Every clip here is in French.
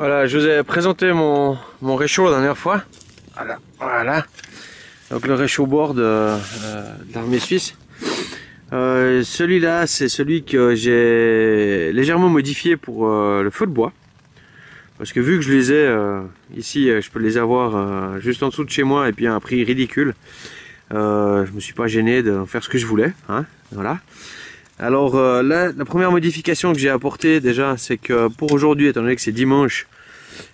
Voilà, je vous ai présenté mon réchaud la dernière fois. Voilà. Donc le réchaud board de l'armée suisse. Celui-là, c'est celui que j'ai légèrement modifié pour le feu de bois. Parce que vu que je les ai ici, je peux les avoir juste en dessous de chez moi et puis à un prix ridicule. Je me suis pas gêné de faire ce que je voulais. Hein, voilà. Alors là, la première modification que j'ai apportée déjà, c'est que pour aujourd'hui, étant donné que c'est dimanche,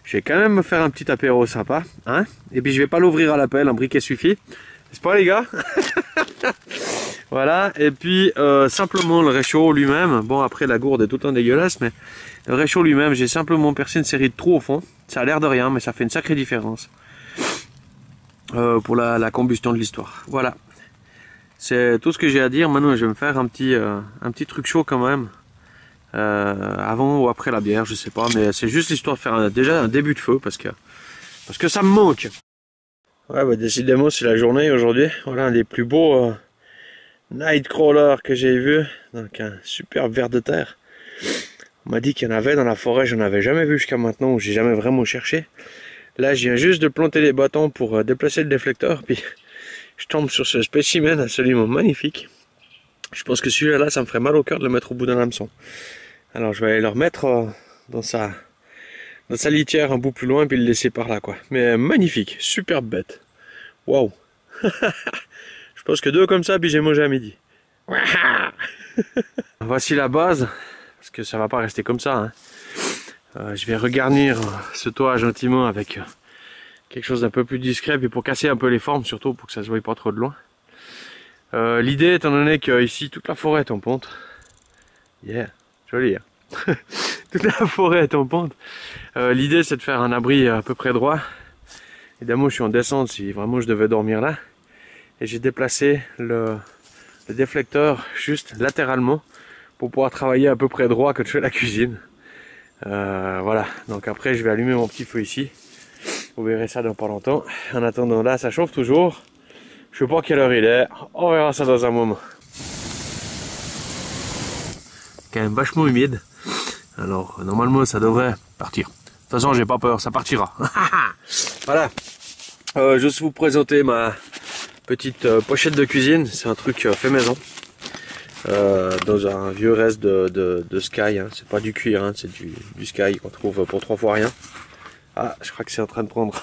je vais quand même me faire un petit apéro sympa. Hein, et puis je vais pas l'ouvrir à la pelle, un briquet suffit. N'est-ce pas les gars? Voilà, et puis simplement le réchaud lui-même, bon après la gourde est tout le temps dégueulasse, mais le réchaud lui-même, j'ai simplement percé une série de trous au fond. Ça a l'air de rien, mais ça fait une sacrée différence pour la combustion de l'histoire. Voilà, c'est tout ce que j'ai à dire. Maintenant je vais me faire un petit truc chaud quand même, avant ou après la bière, je sais pas, mais c'est juste l'histoire de faire déjà un début de feu, parce que ça me manque. Ouais, bah décidément c'est la journée aujourd'hui, voilà un des plus beaux Nightcrawler que j'ai vu, donc un superbe ver de terre. On m'a dit qu'il y en avait dans la forêt, j'en avais jamais vu jusqu'à maintenant, ou j'ai jamais vraiment cherché. Là je viens juste de planter les bâtons pour déplacer le déflecteur, puis je tombe sur ce spécimen absolument magnifique. Je pense que celui-là, ça me ferait mal au cœur de le mettre au bout d'un hameçon. Alors je vais aller le remettre dans sa litière un bout plus loin, puis le laisser par là quoi. Mais magnifique, superbe bête. Waouh. Je pense que deux comme ça, puis j'ai mangé à midi. Voici la base, parce que ça va pas rester comme ça. Hein. Je vais regarnir ce toit gentiment avec quelque chose d'un peu plus discret, puis pour casser un peu les formes, surtout pour que ça se voie pas trop de loin. L'idée, étant donné que ici toute la forêt est en pente, yeah, joli. Hein. Toute la forêt est en pente. L'idée, c'est de faire un abri à peu près droit. Évidemment, je suis en descente si vraiment je devais dormir là. Et j'ai déplacé le déflecteur juste latéralement pour pouvoir travailler à peu près droit quand je fais la cuisine. Voilà, donc après je vais allumer mon petit feu ici. Vous verrez ça dans pas longtemps. En attendant là, ça chauffe toujours. Je sais pas quelle heure il est. On verra ça dans un moment. Quand même vachement humide. Alors normalement ça devrait partir. De toute façon j'ai pas peur, ça partira. Voilà. Je vais vous présenter ma petite pochette de cuisine. C'est un truc fait maison. Dans un vieux reste de Sky. Hein. C'est pas du cuir, hein. C'est du Sky qu'on trouve pour 3 fois rien. Ah, je crois que c'est en train de prendre.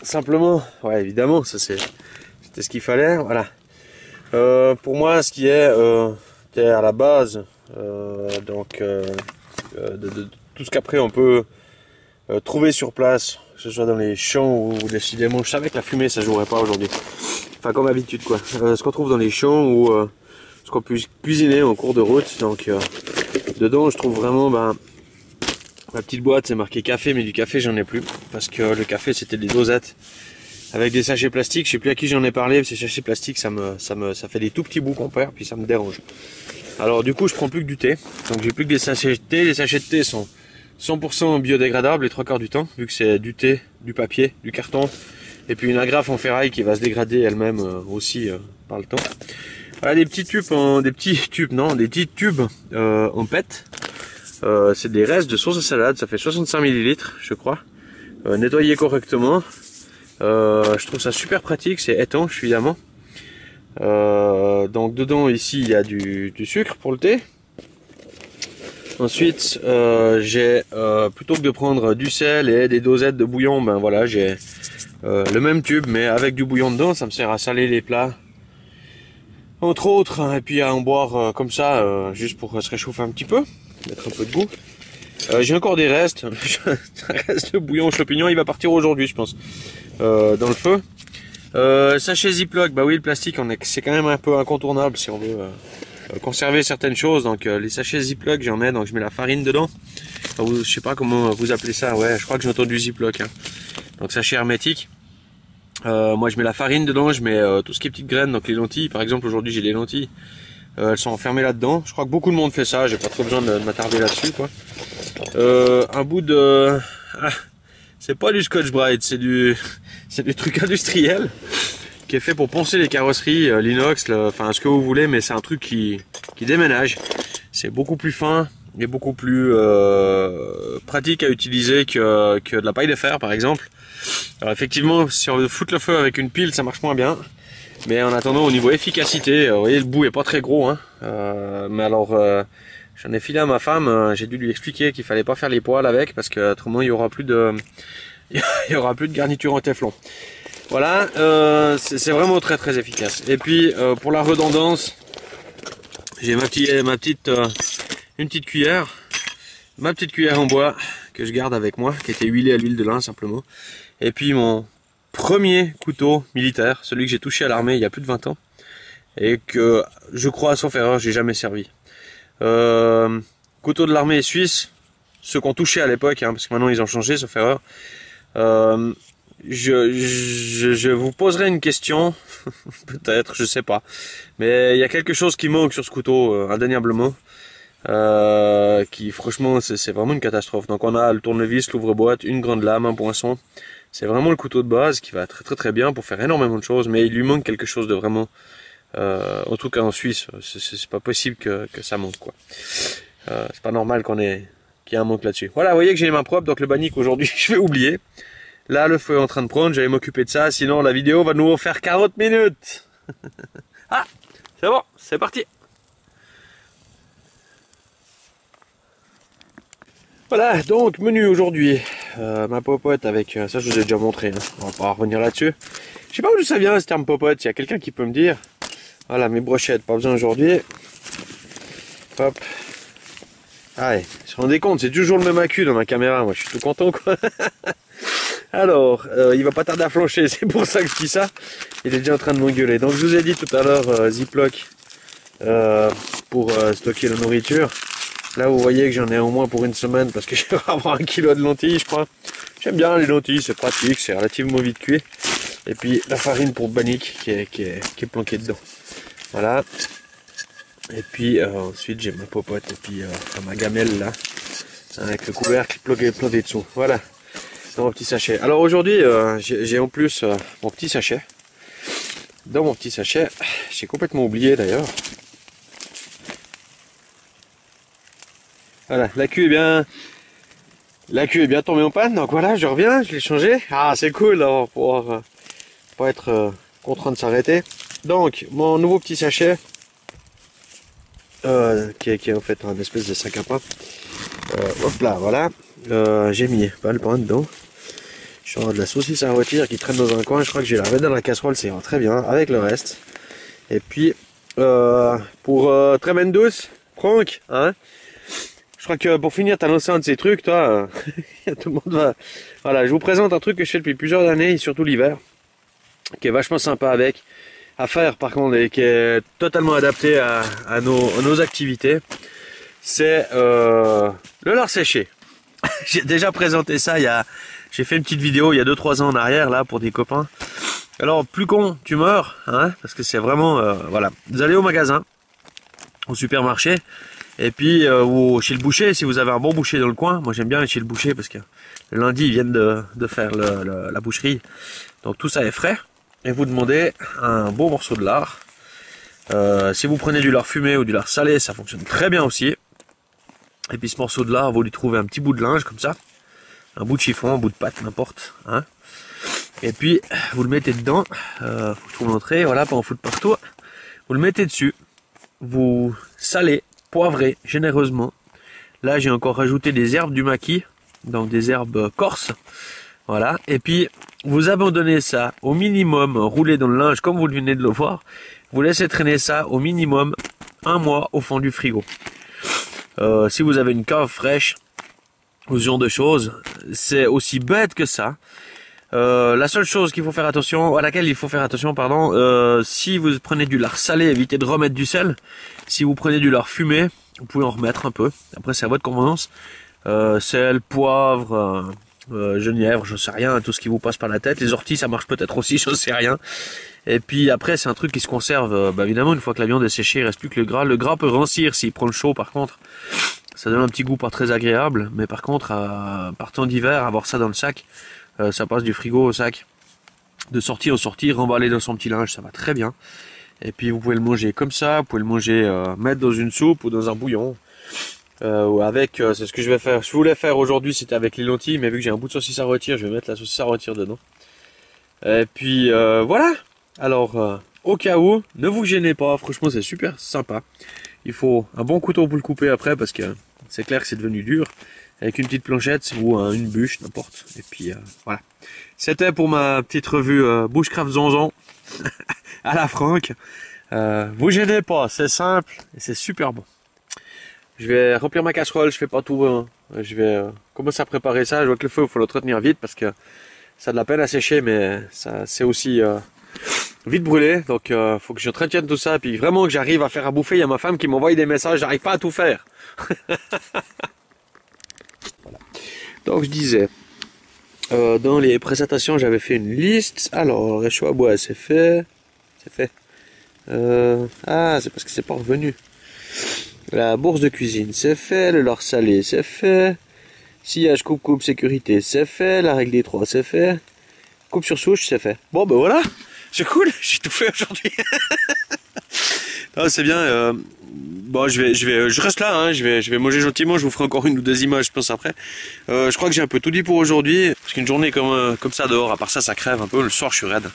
Simplement, ouais évidemment, ça c'était ce qu'il fallait. Voilà. Pour moi, ce qui est à la base, donc de tout ce qu'après on peut trouver sur place, que ce soit dans les champs ou décidément, je savais que la fumée ça jouerait pas aujourd'hui. Enfin comme d'habitude quoi. Ce qu'on trouve dans les champs ou ce qu'on peut cuisiner en cours de route. Donc dedans je trouve vraiment ma petite boîte, c'est marqué café, mais du café j'en ai plus parce que le café c'était des dosettes avec des sachets plastiques. Je sais plus à qui j'en ai parlé. Ces sachets plastiques ça fait des tout petits bouts qu'on perd puis ça me dérange. Alors du coup je prends plus que du thé. Donc j'ai plus que des sachets de thé. Les sachets de thé sont 100% biodégradables les 3/4 du temps, vu que c'est du thé, du papier, du carton, et puis une agrafe en ferraille qui va se dégrader elle-même aussi par le temps. Voilà des petits tubes, des petits tubes en PET. C'est des restes de sauce à salade, ça fait 65 ml je crois. Nettoyé correctement. Je trouve ça super pratique, c'est étanche évidemment. Donc dedans ici il y a du sucre pour le thé. Ensuite, j'ai plutôt que de prendre du sel et des dosettes de bouillon, ben voilà, j'ai le même tube mais avec du bouillon dedans. Ça me sert à saler les plats, entre autres, hein, et puis à en boire comme ça, juste pour se réchauffer un petit peu, mettre un peu de goût. J'ai encore des restes, un reste de bouillon aux champignons, il va partir aujourd'hui, je pense, dans le feu. Sachet Ziploc, bah oui, le plastique, c'est quand même un peu incontournable si on veut conserver certaines choses. Donc les sachets Ziploc j'en mets, donc je mets la farine dedans. Enfin, je sais pas comment vous appelez ça, ouais je crois que j'ai entendu Ziploc. Hein. Donc sachet hermétique. Moi je mets la farine dedans, je mets tout ce qui est petites graines, donc les lentilles par exemple. Aujourd'hui j'ai les lentilles, elles sont enfermées là-dedans. Je crois que beaucoup de monde fait ça, j'ai pas trop besoin de m'attarder là-dessus quoi. Un bout de... c'est pas du Scotch Brite, c'est du truc industriel qui est fait pour poncer les carrosseries, l'inox, enfin ce que vous voulez, mais c'est un truc qui déménage. C'est beaucoup plus fin, est beaucoup plus pratique à utiliser que de la paille de fer par exemple. Alors effectivement, si on veut foutre le feu avec une pile, ça marche moins bien. Mais en attendant, au niveau efficacité, vous voyez, le bout est pas très gros, hein. Mais alors, j'en ai filé à ma femme. J'ai dû lui expliquer qu'il fallait pas faire les poêles avec parce que autrement il y aura plus de, il y aura plus de garniture en téflon. Voilà, c'est vraiment très très efficace. Et puis pour la redondance, j'ai une petite cuillère, ma petite cuillère en bois que je garde avec moi, qui était huilée à l'huile de lin simplement. Et puis mon premier couteau militaire, celui que j'ai touché à l'armée il y a plus de 20 ans et que je crois sauf erreur j'ai jamais servi. Couteau de l'armée suisse, ceux qu'on touchait à l'époque, hein, parce que maintenant ils ont changé sauf erreur. Je vous poserai une question, peut-être, je sais pas, mais il y a quelque chose qui manque sur ce couteau indéniablement. Qui franchement c'est vraiment une catastrophe. Donc on a le tournevis, l'ouvre-boîte, une grande lame, un poinçon. C'est vraiment le couteau de base qui va très bien pour faire énormément de choses, mais il lui manque quelque chose de vraiment, en tout cas en Suisse, c'est pas possible que ça manque quoi. C'est pas normal qu'il y ait un manque là-dessus. Voilà, vous voyez que j'ai les mains propres, donc le bannique aujourd'hui je vais oublier. Là le feu est en train de prendre, j'allais m'occuper de ça, sinon la vidéo va nous faire 40 minutes. Ah, c'est bon, c'est parti. Voilà, donc menu aujourd'hui, ma popote avec, ça je vous ai déjà montré, hein. On va pas revenir là-dessus. Je sais pas d'où ça vient ce terme popote, il y a quelqu'un qui peut me dire. Voilà, mes brochettes, pas besoin aujourd'hui. Hop. Ah ouais, vous vous rendez compte, c'est toujours le même accu dans ma caméra, moi je suis tout content quoi. Alors, il va pas tarder à flancher, c'est pour ça que je dis ça. Il est déjà en train de m'engueuler. Donc je vous ai dit tout à l'heure, Ziploc pour stocker la nourriture. Là, vous voyez que j'en ai au moins pour une semaine parce que je vais avoir 1 kilo de lentilles, je crois. J'aime bien les lentilles, c'est pratique, c'est relativement vite cuit. Et puis la farine pour bannique qui est planquée dedans. Voilà. Et puis ensuite j'ai ma popote et puis ma gamelle là, avec le couvercle planté dessous. Voilà, dans mon petit sachet. Alors aujourd'hui, j'ai en plus mon petit sachet. Dans mon petit sachet, j'ai complètement oublié d'ailleurs. Voilà, la queue est bien tombée en panne, donc voilà, je reviens, je l'ai changé. Ah, c'est cool, on va pouvoir pas être contraint de s'arrêter. Donc, mon nouveau petit sachet, qui est en fait un espèce de sac à pain. Hop là, voilà, j'ai mis pas le pain dedans. Genre de la saucisse à rôtir qui traîne dans un coin, je crois que je vais la remettre dans la casserole, c'est très bien, avec le reste. Et puis, pour Tremaine douce, Franck, hein. Je crois que pour finir, t'as lancé un de ces trucs, toi. Tout le monde va. Voilà, je vous présente un truc que je fais depuis plusieurs années, et surtout l'hiver, qui est vachement sympa à faire par contre, et qui est totalement adapté à nos activités. C'est le lard séché. J'ai déjà présenté ça j'ai fait une petite vidéo il y a 2-3 ans en arrière là pour des copains. Alors plus con, tu meurs, hein, parce que c'est vraiment voilà. Vous allez au magasin, au supermarché. Et puis ou chez le boucher, si vous avez un bon boucher dans le coin. Moi j'aime bien aller chez le boucher parce que le lundi ils viennent de faire la boucherie. Donc tout ça est frais. Et vous demandez un bon morceau de lard. Si vous prenez du lard fumé ou du lard salé, ça fonctionne très bien aussi. Et puis ce morceau de lard, vous lui trouvez un petit bout de linge comme ça. Un bout de chiffon, un bout de pâte, n'importe. Hein. Et puis vous le mettez dedans. Faut que je trouve l'entrée, voilà, pas en foutre partout. Vous le mettez dessus. Vous salez. Poivré généreusement. Là j'ai encore rajouté des herbes du maquis, donc des herbes corses. Voilà. Et puis vous abandonnez ça au minimum, roulé dans le linge comme vous venez de le voir. Vous laissez traîner ça au minimum 1 mois au fond du frigo. Si vous avez une cave fraîche ou ce genre de choses, c'est aussi bête que ça. La seule chose qu'il faut faire attention, à laquelle il faut faire attention, pardon, si vous prenez du lard salé, évitez de remettre du sel. Si vous prenez du lard fumé, vous pouvez en remettre un peu. Après, c'est à votre convenance. Sel, poivre, genièvre, je sais rien, tout ce qui vous passe par la tête. Les orties, ça marche peut-être aussi, je sais rien. Et puis après, c'est un truc qui se conserve, évidemment, une fois que la viande est séchée, il reste plus que le gras. Le gras peut rancir s'il prend le chaud, par contre. Ça donne un petit goût pas très agréable. Mais par contre, par temps d'hiver, avoir ça dans le sac, ça passe du frigo au sac. De sortie en sortie, remballer dans son petit linge, ça va très bien. Et puis vous pouvez le manger comme ça, vous pouvez le manger, mettre dans une soupe ou dans un bouillon. C'est ce que je vais faire. Je voulais faire aujourd'hui, c'était avec les lentilles, mais vu que j'ai un bout de saucisse à rôtir, je vais mettre la saucisse à rôtir dedans. Et puis voilà. Alors, au cas où, ne vous gênez pas, franchement c'est super sympa. Il faut un bon couteau pour le couper après parce que c'est clair que c'est devenu dur. Avec une petite planchette ou une bûche, n'importe. Et puis voilà. C'était pour ma petite revue Bushcraft Zonzon à la Franck. Vous gênez pas, c'est simple et c'est super bon. Je vais remplir ma casserole, je fais pas tout. Je vais commencer à préparer ça. Je vois que le feu, il faut l'entretenir vite parce que ça a de la peine à sécher, mais ça c'est aussi vite brûlé. Donc faut que j'entretienne tout ça. Puis vraiment que j'arrive à faire à bouffer. Il y a ma femme qui m'envoie des messages, j'arrive pas à tout faire. Voilà. Donc je disais, dans les présentations, j'avais fait une liste. Alors, réchaud à bois, c'est fait. C'est fait. Ah, c'est parce que c'est pas revenu. La bourse de cuisine, c'est fait. Le lard salé, c'est fait. Sillage, coupe, sécurité, c'est fait. La règle des 3, c'est fait. Coupe sur souche, c'est fait. Bon, ben voilà. C'est cool. J'ai tout fait aujourd'hui. C'est bien. Bon, je reste là. Hein, je vais manger gentiment. Je vous ferai encore une ou deux images, je pense après. Je crois que j'ai un peu tout dit pour aujourd'hui. Parce qu'une journée comme ça dehors, à part ça, ça crève un peu. Le soir, je suis raide.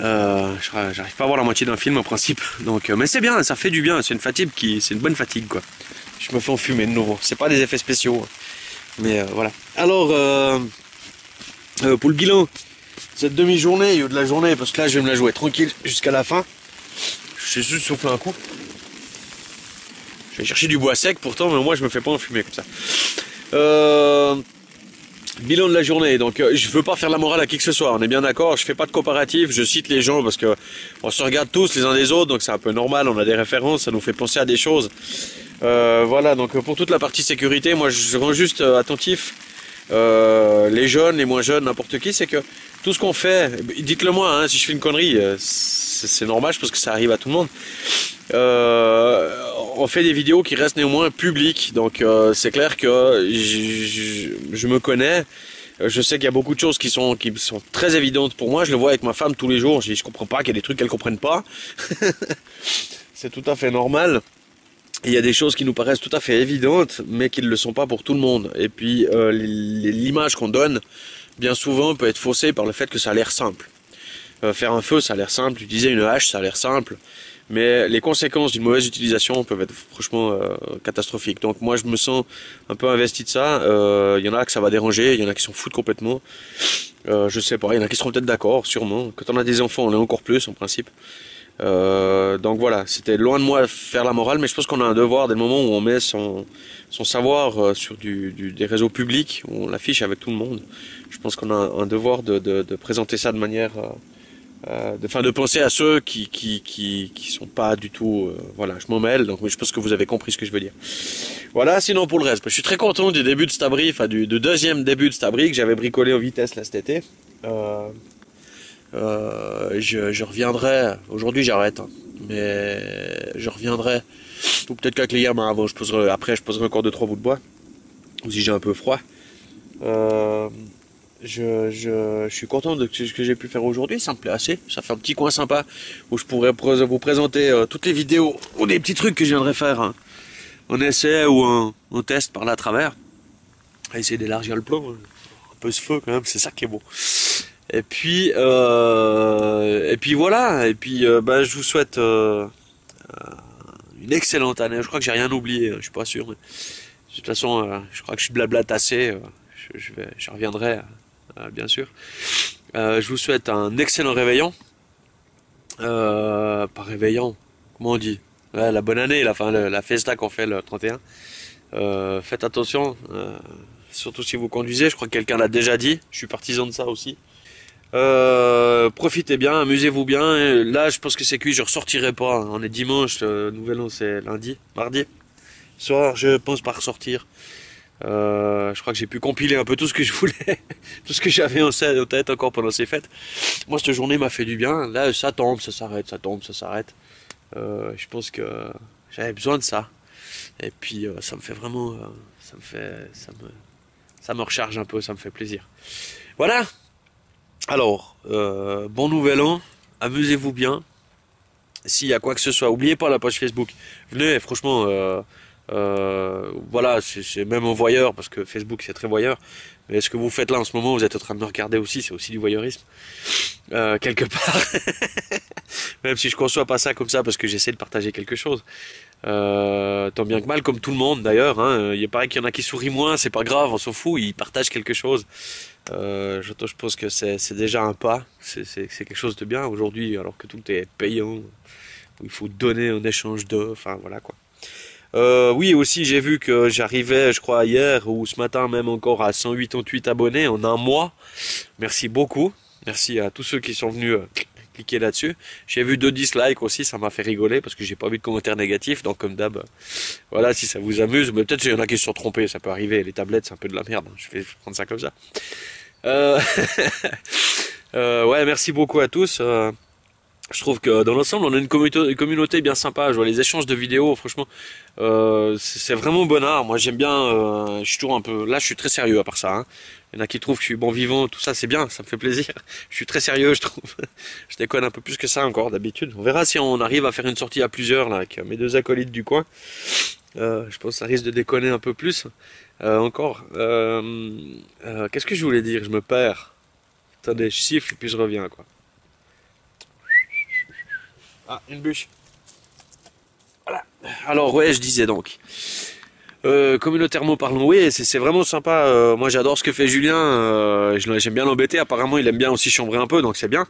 J'arrive pas à voir la moitié d'un film en principe. Donc, mais c'est bien, ça fait du bien. C'est une bonne fatigue quoi. Je me fais enfumer de nouveau. C'est pas des effets spéciaux, mais voilà. Alors, pour le bilan, cette demi-journée, de la journée, parce que là, je vais me la jouer tranquille jusqu'à la fin. Je vais juste souffler un coup. Je vais chercher du bois sec pourtant, mais moi je me fais pas enfumer comme ça. Bilan de la journée, donc je veux pas faire la morale à qui que ce soit, on est bien d'accord, je fais pas de comparatif, je cite les gens parce que on se regarde tous les uns des autres, donc c'est un peu normal, on a des références, ça nous fait penser à des choses. Voilà, donc pour toute la partie sécurité, moi je rends juste attentif, les jeunes, les moins jeunes, n'importe qui, c'est que tout ce qu'on fait, dites-le moi, hein, si je fais une connerie, c'est normal, je pense que ça arrive à tout le monde. On fait des vidéos qui restent néanmoins publiques, donc c'est clair que je me connais. Je sais qu'il y a beaucoup de choses qui sont très évidentes pour moi. Je le vois avec ma femme tous les jours. Je comprends pas qu'il y a des trucs qu'elle comprenne pas. C'est tout à fait normal. Et il y a des choses qui nous paraissent tout à fait évidentes, mais qui ne le sont pas pour tout le monde. Et puis l'image qu'on donne, bien souvent, peut être faussée par le fait que ça a l'air simple. Faire un feu, ça a l'air simple. Utiliser une hache, ça a l'air simple. Mais les conséquences d'une mauvaise utilisation peuvent être franchement catastrophiques. Donc moi je me sens un peu investi de ça. Il y en a que ça va déranger, il y en a qui s'en foutent complètement. Je sais pas, il y en a qui seront peut-être d'accord, sûrement. Quand on a des enfants, on l'est encore plus en principe. Donc voilà, c'était loin de moi faire la morale, mais je pense qu'on a un devoir dès le moment où on met son savoir sur des réseaux publics, où on l'affiche avec tout le monde. Je pense qu'on a un devoir de présenter ça de manière... de penser à ceux qui sont pas du tout voilà, je m'en mêle, donc je pense que vous avez compris ce que je veux dire. Voilà, sinon pour le reste, je suis très content du début de cet abri, enfin du deuxième début de cet abri que j'avais bricolé en vitesse là cet été. Je reviendrai, aujourd'hui j'arrête, hein, mais je reviendrai, ou peut-être qu'avec les gamins avant, je poserai encore 2-3 bouts de bois, ou si j'ai un peu froid. Je suis content de ce que j'ai pu faire aujourd'hui, ça me plaît assez. Ça fait un petit coin sympa où je pourrais vous présenter toutes les vidéos ou des petits trucs que je viendrai faire hein, en essai ou en test par là à travers. À essayer d'élargir le plan, un peu ce feu quand même, c'est ça qui est beau. Et puis voilà, et puis je vous souhaite une excellente année. Je crois que j'ai rien oublié, je suis pas sûr. Mais de toute façon, je crois que je suis blablate assez. Je reviendrai. Bien sûr. Je vous souhaite un excellent réveillon. Pas réveillon, comment on dit la bonne année, la fiesta qu'on fait le 31. Faites attention, surtout si vous conduisez, je crois que quelqu'un l'a déjà dit, je suis partisan de ça aussi. Profitez bien, amusez-vous bien. Et là, je pense que c'est cuit, je ressortirai pas. On est dimanche, nouvel an c'est lundi, mardi. Soir, je pense pas ressortir. Je crois que j'ai pu compiler un peu tout ce que je voulais, tout ce que j'avais en tête encore pendant ces fêtes. Moi, cette journée m'a fait du bien. Là, ça tombe, ça s'arrête, ça tombe, ça s'arrête. Je pense que j'avais besoin de ça. Et puis, ça me fait vraiment, ça me recharge un peu, ça me fait plaisir. Voilà. Alors, bon nouvel an. Amusez-vous bien. S'il y a quoi que ce soit, oubliez pas la page Facebook. Venez, franchement. Voilà, c'est même au voyeur, parce que Facebook c'est très voyeur. Mais ce que vous faites là en ce moment, vous êtes en train de me regarder aussi, c'est aussi du voyeurisme. Quelque part. Même si je conçois pas ça comme ça, parce que j'essaie de partager quelque chose. Tant bien que mal, comme tout le monde d'ailleurs. Hein. Il paraît qu'il y en a qui sourient moins, c'est pas grave, on s'en fout, ils partagent quelque chose. Je pense que c'est déjà un pas, c'est quelque chose de bien aujourd'hui, alors que tout est payant, où il faut donner en échange de, enfin voilà quoi. Oui, aussi j'ai vu que j'arrivais, je crois hier ou ce matin même encore à 188 abonnés en un mois. Merci beaucoup, merci à tous ceux qui sont venus cliquer là-dessus. J'ai vu 2 dislikes aussi, ça m'a fait rigoler parce que j'ai pas vu de commentaires négatifs, donc comme d'hab, voilà, si ça vous amuse, mais peut-être qu'il y en a qui se sont trompés, ça peut arriver, les tablettes c'est un peu de la merde, hein. Je vais prendre ça comme ça. Euh, ouais, merci beaucoup à tous. Je trouve que dans l'ensemble, on a une communauté bien sympa. Je vois les échanges de vidéos, franchement, c'est vraiment bon art. Moi, j'aime bien. Je suis toujours un peu. Là, je suis très sérieux à part ça. Hein. Il y en a qui trouvent que je suis bon vivant, tout ça, c'est bien, ça me fait plaisir. Je suis très sérieux, je trouve. Je déconne un peu plus que ça encore d'habitude. On verra si on arrive à faire une sortie à plusieurs là, avec mes 2 acolytes du coin. Je pense que ça risque de déconner un peu plus. Encore. Qu'est-ce que je voulais dire? Je me perds. Attendez, je siffle et puis je reviens quoi. Ah, une bûche. Voilà. Alors ouais, je disais donc. Communautairement parlant, oui, c'est vraiment sympa. Moi, j'adore ce que fait Julien. J'aime bien l'embêter. Apparemment, il aime bien aussi chambrer un peu, donc c'est bien.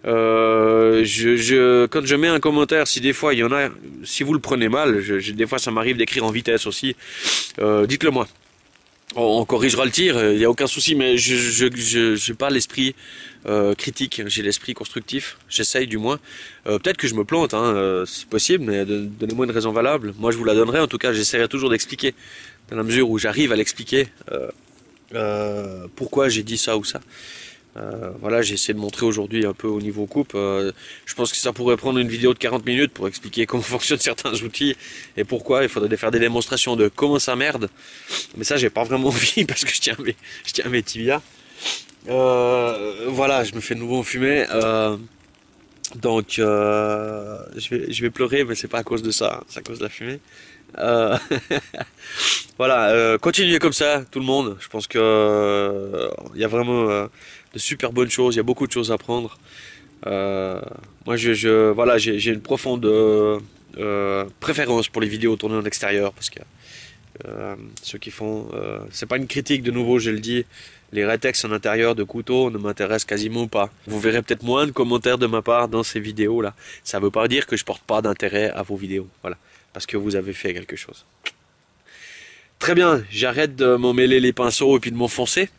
Quand je mets un commentaire, si des fois il y en a, si vous le prenez mal, des fois ça m'arrive d'écrire en vitesse aussi. Dites-le moi. On corrigera le tir, il n'y a aucun souci, mais je n'ai pas l'esprit critique, j'ai l'esprit constructif, j'essaye du moins. Peut-être que je me plante, hein, c'est possible, mais donnez-moi une raison valable. Moi je vous la donnerai, en tout cas j'essaierai toujours d'expliquer, dans la mesure où j'arrive à l'expliquer, pourquoi j'ai dit ça ou ça. Voilà, j'ai essayé de montrer aujourd'hui un peu au niveau coupe. Je pense que ça pourrait prendre une vidéo de 40 minutes pour expliquer comment fonctionnent certains outils et pourquoi. Il faudrait faire des démonstrations de comment ça merde. Mais ça, j'ai pas vraiment envie parce que je tiens à mes tibias. Voilà, je me fais de nouveau enfumer. Donc, je vais pleurer, mais c'est pas à cause de ça, hein, c'est à cause de la fumée. Voilà, continuez comme ça, tout le monde. Je pense que il y a vraiment de super bonnes choses. Il y a beaucoup de choses à apprendre. Moi, voilà, j'ai une profonde préférence pour les vidéos tournées en extérieur parce que ceux qui font, c'est pas une critique de nouveau, je le dis. Les rétextes en intérieur de couteau ne m'intéressent quasiment pas. Vous verrez peut-être moins de commentaires de ma part dans ces vidéos là. Ça veut pas dire que je porte pas d'intérêt à vos vidéos. Voilà, parce que vous avez fait quelque chose. Très bien, j'arrête de m'en mêler les pinceaux et puis de m'enfoncer.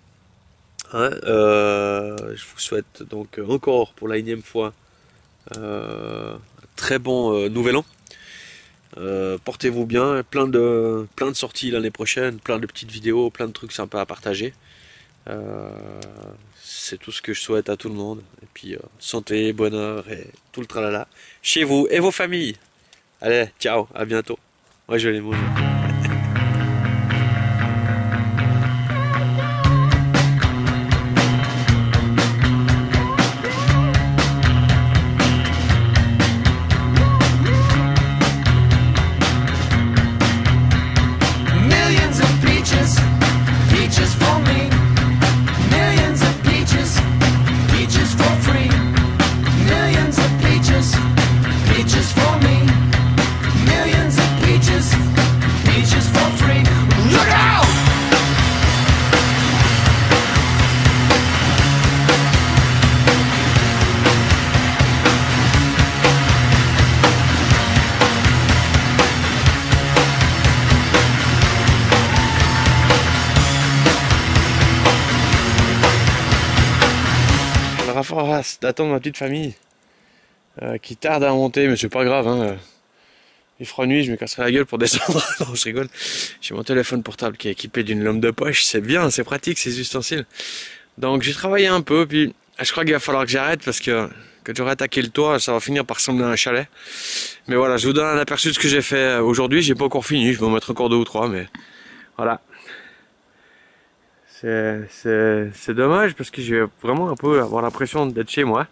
Hein, je vous souhaite donc encore pour la 1e fois un très bon nouvel an. Portez-vous bien, plein de sorties l'année prochaine, plein de petites vidéos, plein de trucs sympas à partager. C'est tout ce que je souhaite à tout le monde. Et puis santé, bonheur et tout le tralala chez vous et vos familles. Allez, ciao, à bientôt. Moi je vais les manger. D'attendre ma petite famille qui tarde à monter, mais c'est pas grave, hein. Il fera nuit, je me casserai la gueule pour descendre. Non, je rigole. J'ai mon téléphone portable qui est équipé d'une lampe de poche, c'est bien, c'est pratique ces ustensiles. Donc j'ai travaillé un peu, puis je crois qu'il va falloir que j'arrête parce que quand j'aurai attaqué le toit, ça va finir par ressembler à un chalet. Mais voilà, je vous donne un aperçu de ce que j'ai fait aujourd'hui. J'ai pas encore fini, je vais en mettre encore 2 ou 3, mais voilà. C'est dommage parce que je vais vraiment un peu avoir l'impression d'être chez moi.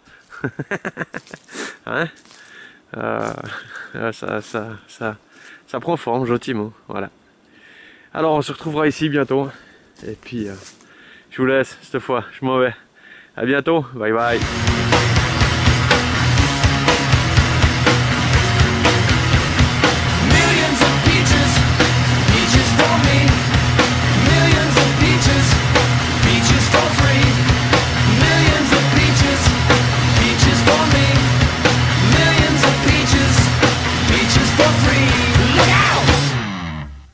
Hein, ça prend forme gentiment, voilà. Alors on se retrouvera ici bientôt, et puis je vous laisse cette fois, je m'en vais. À bientôt, bye bye.